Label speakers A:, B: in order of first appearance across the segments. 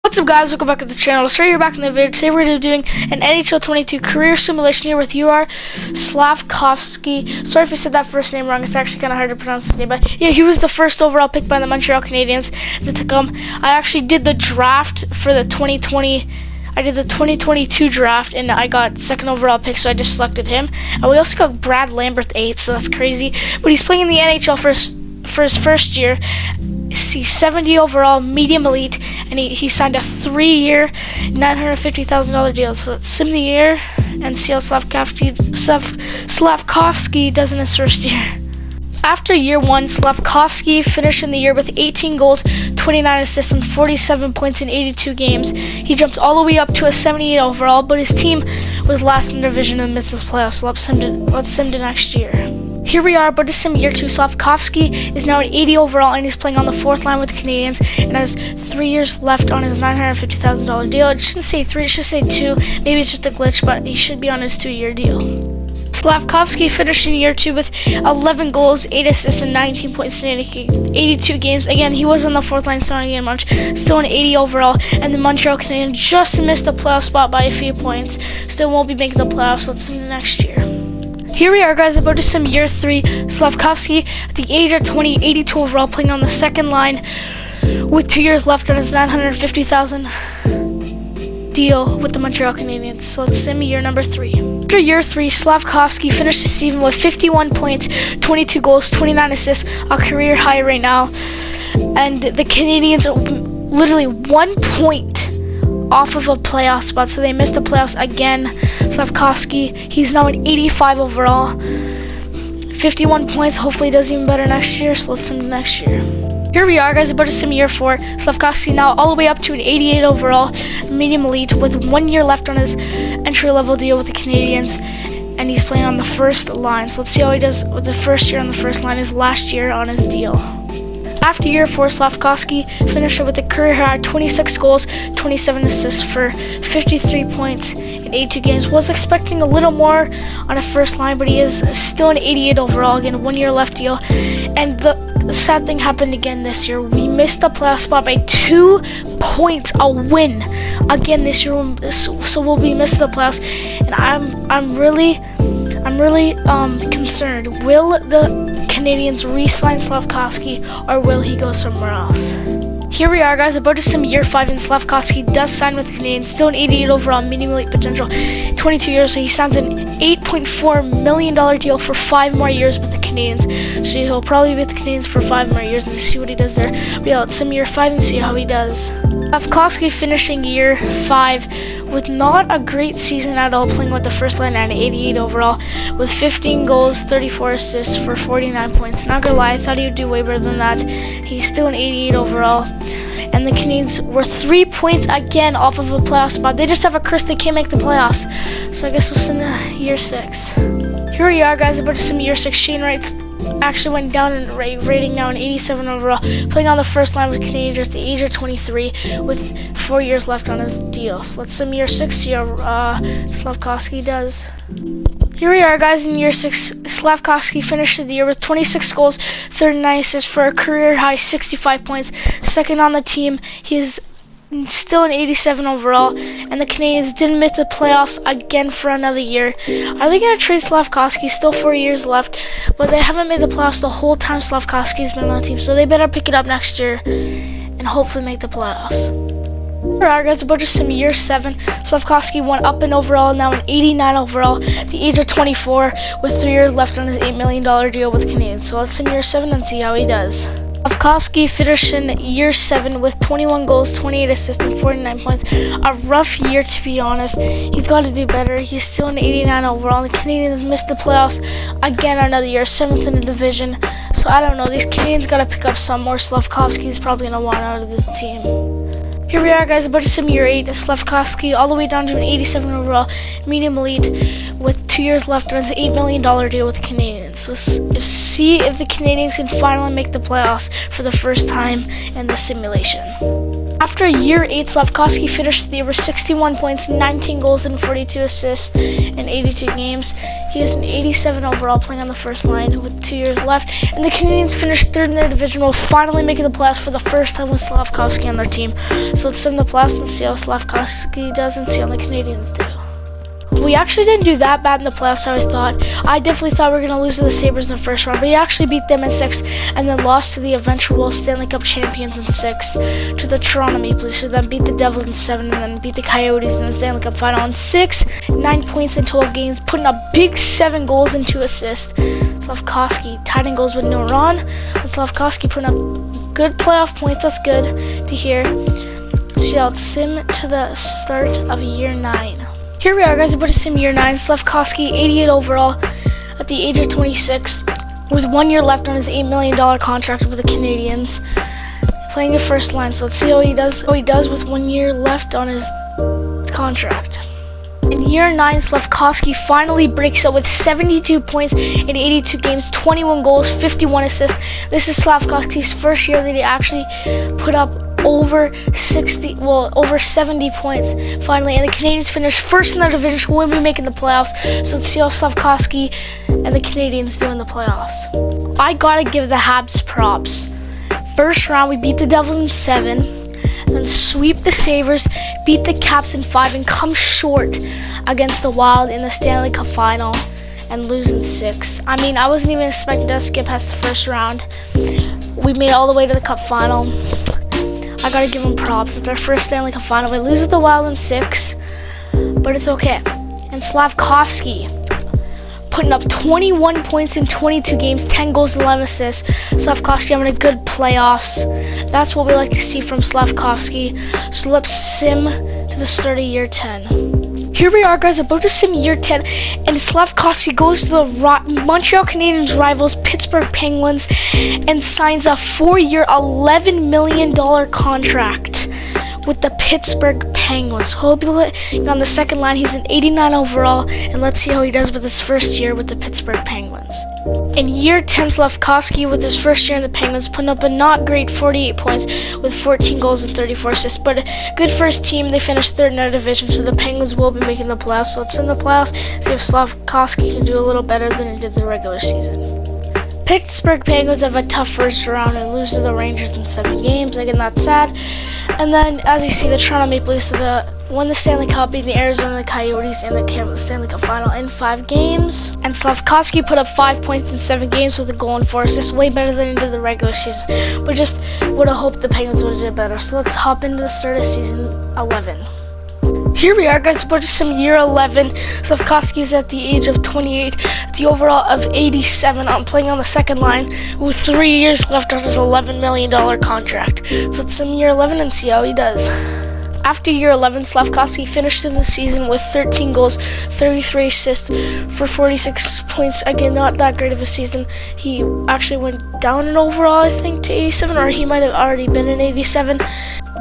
A: What's up, guys? Welcome back to the channel. So you're back in the video. Today we're going to be doing an NHL 22 career simulation here with Juraj Slafkovfsky. Sorry if I said that first name wrong. It's actually kind of hard to pronounce his name, but yeah, he was the first overall pick by the Montreal Canadiens. That took him. I actually did the draft for the 2020. I did the 2022 draft, and I got second overall pick, so I just selected him. And we also got Brad Lambert 8, so that's crazy. But he's playing in the NHL for his first year. He's 70 overall, medium elite, and he signed a 3-year, $950,000 deal. So let's sim the year and see how Slafkovsky does in his first year. After year 1, Slafkovsky finished in the year with 18 goals, 29 assists, and 47 points in 82 games. He jumped all the way up to a 78 overall, but his team was last in the division and missed the playoffs. So let's sim to next year. Here we are about to sim year 2. Slafkovsky is now at 80 overall, and he's playing on the 4th line with the Canadiens and has 3 years left on his $950,000 deal. It shouldn't say 3, it should say 2. Maybe it's just a glitch, but he should be on his 2-year deal. Slafkovsky finished in year 2 with 11 goals, 8 assists, and 19 points in 82 games. Again, he was on the 4th line, starting in much, still an 80 overall, and the Montreal Canadiens just missed the playoff spot by a few points. Still won't be making the playoffs. Let's sim the next year. Here we are, guys, about to sim year 3. Slafkovsky, at the age of 20, 82 overall, playing on the 2nd line with 2 years left on his $950,000 deal with the Montreal Canadiens. So let's sim year number 3. After year 3, Slafkovsky finished the season with 51 points, 22 goals, 29 assists, a career high right now. And the Canadiens are literally 1 point off of a playoff spot, so they missed the playoffs again. Slafkovsky, he's now an 85 overall, 51 points. Hopefully he does even better next year, so let's sim next year. Here we are, guys, about to sim year 4. Slafkovsky now all the way up to an 88 overall, medium elite, with 1 year left on his entry-level deal with the Canadiens, and he's playing on the 1st line. So let's see how he does with the first year on the 1st line, his last year on his deal. After year 4, Slafkovsky finished with a career high 26 goals, 27 assists for 53 points in 82 games. Was expecting a little more on a 1st line, but he is still an 88 overall. Again, 1 year left deal. And the sad thing happened again this year. We missed the playoff spot by 2 points, a win again this year. So we'll be missing the playoffs, and I'm really concerned. Will the Canadiens re-sign Slafkovsky, or will he go somewhere else? Here we are, guys, about to sim year 5, and Slafkovsky does sign with the Canadiens, still an 88 overall, medium elite potential, 22 years, so he signs an $8.4 million deal for 5 more years with the Canadiens. So he'll probably be with the Canadiens for 5 more years and see what he does there. But yeah, let's sim year 5 and see how he does. Slafkovsky finishing year 5 with not a great season at all, playing with the 1st line at 88 overall, with 15 goals, 34 assists for 49 points. Not gonna lie, I thought he would do way better than that. He's still an 88 overall. And the Canadiens were 3 points again off of a playoff spot. They just have a curse, they can't make the playoffs. So I guess we'll sim year 6. Here we are, guys, about to sim year 6. Shane Wright's actually went down in rating, now an 87 overall, playing on the 1st line with Canadiens at the age of 23 with 4 years left on his deal. So let's sim year 6, see how Slafkovsky does. Here we are, guys, in year 6. Slafkovsky finished the year with 26 goals, 39 assists for a career high 65 points. Second on the team, he is still an 87 overall, and the Canadiens didn't miss the playoffs again for another year. Are they going to trade Slafkovsky? Still 4 years left, but they haven't made the playoffs the whole time Slafkovsky's been on the team, so they better pick it up next year and hopefully make the playoffs. Alright, guys, about to sim year 7. Slafkovsky went up in overall, now an 89 overall, at the age of 24, with 3 years left on his $8 million deal with the Canadiens. So let's sim year 7 and see how he does. Slafkovsky finished in year 7 with 21 goals, 28 assists, and 49 points. A rough year, to be honest. He's got to do better. He's still an 89 overall. The Canadiens missed the playoffs again another year, 7th in the division. So I don't know. These Canadiens got to pick up some more. Slafkovsky's probably going to want out of the team. Here we are, guys, about to sim year 8. Slafkovsky all the way down to an 87 overall, medium elite, with 2 years left on his $8 million deal with the Canadiens. So see if the Canadiens can finally make the playoffs for the first time in the simulation. After year 8, Slafkovsky finished the year with 61 points, 19 goals, and 42 assists in 82 games. He is an 87 overall, playing on the first line with 2 years left. And the Canadiens finished third in their division, while finally making the playoffs for the first time with Slafkovsky on their team. So let's sum the playoffs and see how Slafkovsky does and see how the Canadiens do. We actually didn't do that bad in the playoffs, I thought. I definitely thought we were going to lose to the Sabres in the first round, but we actually beat them in 6 and then lost to the eventual Stanley Cup champions in 6 to the Toronto Maple Leafs, who then beat the Devils in 7 and then beat the Coyotes in the Stanley Cup final in 6, 9 points in 12 games, putting up big 7 goals and 2 assists. Slafkovsky tied in goals with no run, but Slafkovsky putting up good playoff points. That's good to hear. So yeah, let's sim to the start of year 9. Here we are, guys, about to sim year 9. Slafkovsky, 88 overall, at the age of 26, with 1 year left on his $8 million contract with the Canadiens, playing the first line. So let's see how he does with 1 year left on his contract. In year 9, Slafkovsky finally breaks out with 72 points in 82 games, 21 goals, 51 assists. This is Slafkovsky's first year that he actually put up over 70 points finally, and the Canadiens finished first in their division, so we'll be making the playoffs. So let's see how Slafkovsky and the Canadiens do in the playoffs. I gotta give the Habs props. First round, we beat the Devils in 7, then sweep the Sabres, beat the Caps in 5, and come short against the Wild in the Stanley Cup final and lose in 6. I mean, I wasn't even expecting us to get past the first round. We made it all the way to the Cup final. I gotta give them props. It's our first Stanley Cup final. We lose to the Wild in 6, but it's okay. And Slafkovsky putting up 21 points in 22 games, 10 goals and 11 assists. Slafkovsky having a good playoffs. That's what we like to see from Slafkovsky. So let's sim to the start of year 10. Here we are, guys, about to sim year 10, and Slafkovsky goes to the Montreal Canadiens rivals Pittsburgh Penguins and signs a 4-year, $11 million contract with the Pittsburgh Penguins. So he'll be on the second line. He's an 89 overall, and let's see how he does with his first year with the Pittsburgh Penguins. In year 10, Slafkovsky, with his first year in the Penguins, putting up a not great 48 points with 14 goals and 34 assists, but a good first team. They finished third in their division, so the Penguins will be making the playoffs. So let's in the playoffs, see if Slafkovsky can do a little better than he did the regular season. Pittsburgh Penguins have a tough first round and lose to the Rangers in 7 games. Again, that's sad. And then, as you see, the Toronto Maple Leafs won the Stanley Cup, beating the Arizona Coyotes in the Stanley Cup final in 5 games. And Slafkovsky put up 5 points in 7 games with a goal and 4 assists, way better than he did the regular season. But just would have hoped the Penguins would have did better. So let's hop into the start of season 11. Here we are, guys, about to sim year 11. Slafkovsky is at the age of 28, the overall of 87. I'm playing on the second line with 3 years left on his $11 million contract. So let's sim year 11 and see how he does. After year 11, Slafkovsky finished in the season with 13 goals, 33 assists for 46 points. Again, not that great of a season. He actually went down in overall, I think, to 87, or he might have already been in 87.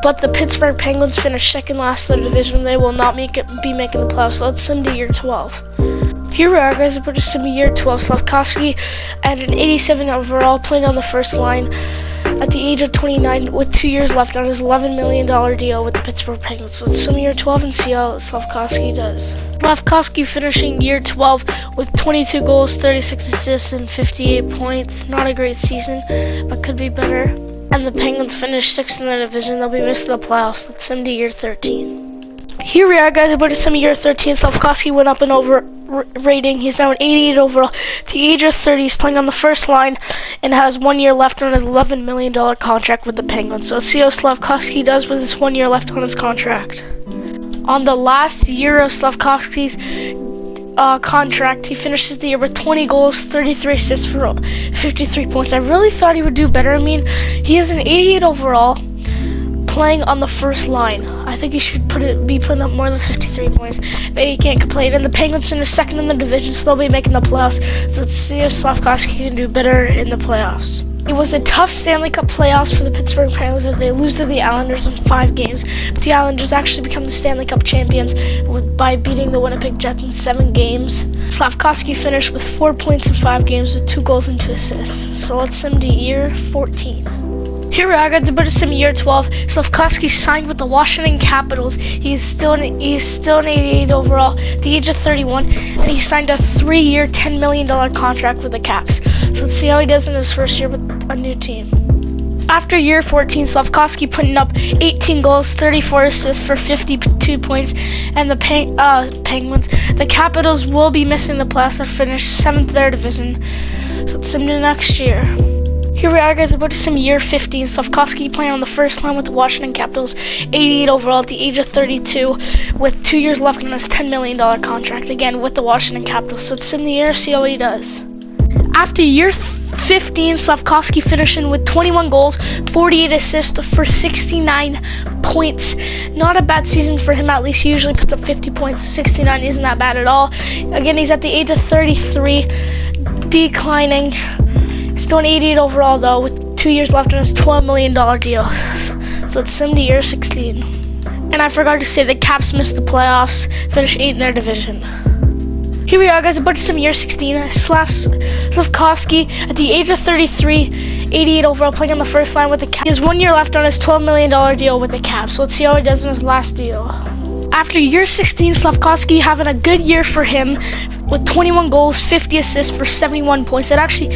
A: But the Pittsburgh Penguins finished second last in the division. They will not be making the playoffs. So let's sim to year 12. Here we are, guys, about to sim year 12. Slafkovsky at an 87 overall, playing on the first line at the age of 29 with 2 years left on his $11 million deal with the Pittsburgh Penguins. So let's sim year 12 and see how Slafkovsky does. Slafkovsky finishing year 12 with 22 goals, 36 assists, and 58 points. Not a great season, but could be better. And the Penguins finished 6th in their division. They'll be missing the playoffs. Let's sim to year 13. Here we are, guys, about to sim year 13. Slafkovsky went up and over rating. He's now an 88 overall. At the age of 30, he's playing on the first line and has 1 year left on his $11 million contract with the Penguins. So let's see how Slafkovsky does with his 1 year left on his contract. On the last year of Slafkovsky's contract, he finishes the year with 20 goals, 33 assists for 53 points. I really thought he would do better. I mean, he is an 88 overall, playing on the first line. I think he should be putting up more than 53 points, but he can't complain. And the Penguins finished second in the division, so they'll be making the playoffs. So let's see if Slafkovsky can do better in the playoffs. It was a tough Stanley Cup playoffs for the Pittsburgh Penguins as they lose to the Islanders in 5 games. But the Islanders actually become the Stanley Cup champions by beating the Winnipeg Jets in 7 games. Slafkovsky finished with 4 points in 5 games with 2 goals and 2 assists. So let's sim to year 14. Here we are, guys, about to sim year 12. Slafkovsky signed with the Washington Capitals. He's still an 88 overall at the age of 31, and he signed a 3-year, $10 million contract with the Caps. So let's see how he does in his first year with a new team. After year 14, Slafkovsky putting up 18 goals, 34 assists for 52 points, and the Penguins, the Capitals will be missing the playoffs and finish 7th in their division. So let's sim to next year. Here we are, guys, about to sim year 15. Slafkovsky playing on the first line with the Washington Capitals, 88 overall at the age of 32, with 2 years left on his $10 million contract, again with the Washington Capitals. So let's sim the year, see how he does. After year 15, Slafkovsky finishing with 21 goals, 48 assists for 69 points. Not a bad season for him, at least he usually puts up 50 points, so 69 isn't that bad at all. Again, he's at the age of 33, declining. Still an 88 overall though, with 2 years left on his $12 million deal. So it's sim to year 16. And I forgot to say the Caps missed the playoffs, finished 8th in their division. Here we are, guys, about to sim year 16. Slafkovsky at the age of 33, 88 overall, playing on the first line with the Caps. He has 1 year left on his $12 million deal with the Caps. So let's see how he does in his last deal. After year 16, Slafkovsky having a good year for him with 21 goals, 50 assists for 71 points. That actually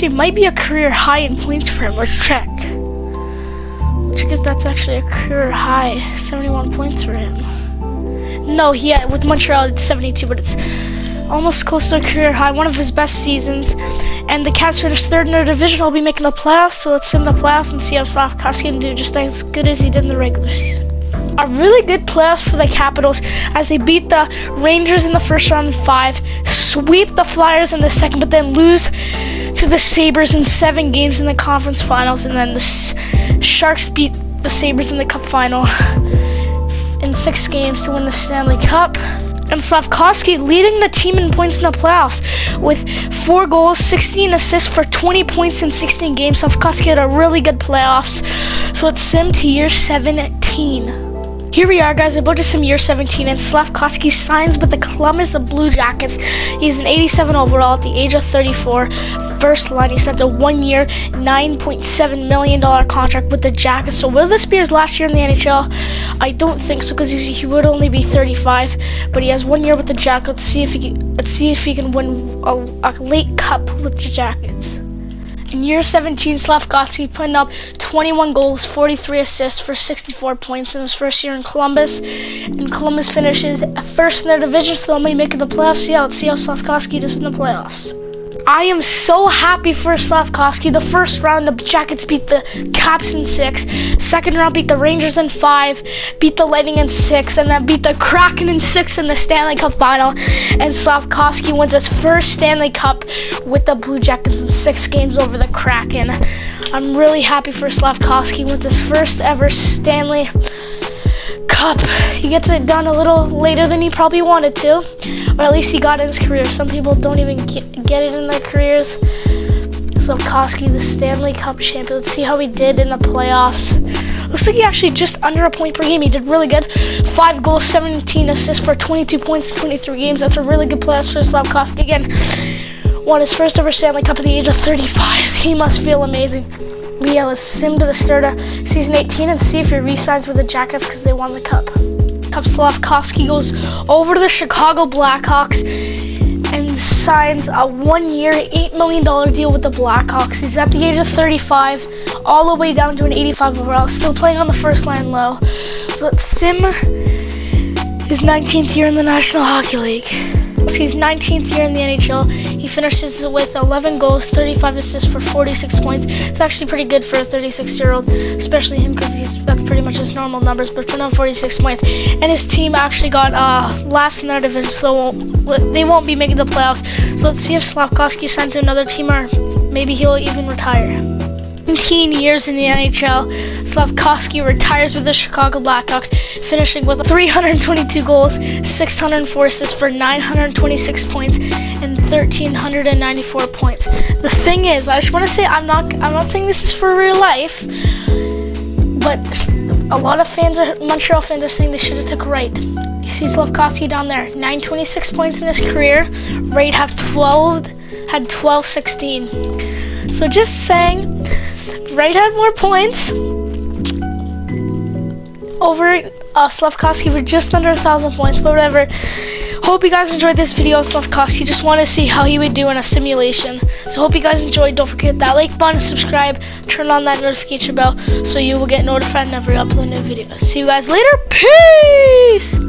A: might be a career high in points for him. Let's check. Because that's actually a career high, 71 points for him. No, with Montreal it's 72, but it's almost close to a career high, one of his best seasons. And the Cavs finished 3rd in their division. Will be making the playoffs, so let's sim the playoffs and see how Slafkovsky can do just as good as he did in the regular season. A really good playoffs for the Capitals as they beat the Rangers in the first round in 5, sweep the Flyers in the second, but then lose to the Sabres in 7 games in the conference finals, and then the Sharks beat the Sabres in the Cup final in 6 games to win the Stanley Cup. And Slafkovsky leading the team in points in the playoffs with 4 goals, 16 assists for 20 points in 16 games. Slafkovsky had a really good playoffs. So it's sim to year 17. Here we are, guys, about to sim year 17, and Slafkovsky signs with the Columbus Blue Jackets. He's an 87 overall at the age of 34. First line, he signed a 1-year, $9.7 million contract with the Jackets. So will this be his last year in the NHL? I don't think so, because he would only be 35. But he has 1 year with the Jackets. Let's see if he can win a late cup with the Jackets. In year 17, Slafkovsky putting up 21 goals, 43 assists for 64 points in his first year in Columbus. And Columbus finishes 1st in their division, so they'll be making the playoffs. Let's see how Slafkovsky does in the playoffs. I am so happy for Slafkovsky. The first round, the Jackets beat the Caps in 6. Second round, beat the Rangers in 5. Beat the Lightning in 6. And then beat the Kraken in 6 in the Stanley Cup final. And Slafkovsky wins his first Stanley Cup with the Blue Jackets in 6 games over the Kraken. I'm really happy for Slafkovsky with his first ever Stanley Cup. He gets it done a little later than he probably wanted to, or at least he got in his career. Some people don't even get it in their careers. Slafkovsky, the Stanley Cup champion. Let's see how he did in the playoffs. Looks like he actually just under a point per game. He did really good. 5 goals, 17 assists for 22 points in 23 games. That's a really good playoffs for Slafkovsky. Again, won his first ever Stanley Cup at the age of 35. He must feel amazing. Let's sim to the start of season 18 and see if he re-signs with the Jackets because they won the Cup. Slafkovsky goes over to the Chicago Blackhawks and signs a 1-year, $8 million deal with the Blackhawks. He's at the age of 35, all the way down to an 85 overall, still playing on the first line low. So let's sim his 19th year in the National Hockey League. His 19th year in the NHL. He finishes with 11 goals, 35 assists for 46 points. It's actually pretty good for a 36-year-old, especially him because that's pretty much his normal numbers, but put on 46 points. And his team actually got last in their division, so they won't be making the playoffs. So let's see if Slafkovsky is sent to another team or maybe he'll even retire. 17 years in the NHL, Slafkovsky retires with the Chicago Blackhawks, finishing with 322 goals, 604 assists for 926 points, and 1,394 points. The thing is, I just want to say, I'm not saying this is for real life, but a lot of Montreal fans are saying they should have took Wright. You see Slafkovsky down there, 926 points in his career. Wright had 1216. So just saying, Wright had more points over Slafkovsky for just under 1,000 points, but whatever. Hope you guys enjoyed this video of Slafkovsky. Just want to see how he would do in a simulation. So hope you guys enjoyed. Don't forget that like button, subscribe, turn on that notification bell so you will get notified whenever I upload new videos. See you guys later. Peace!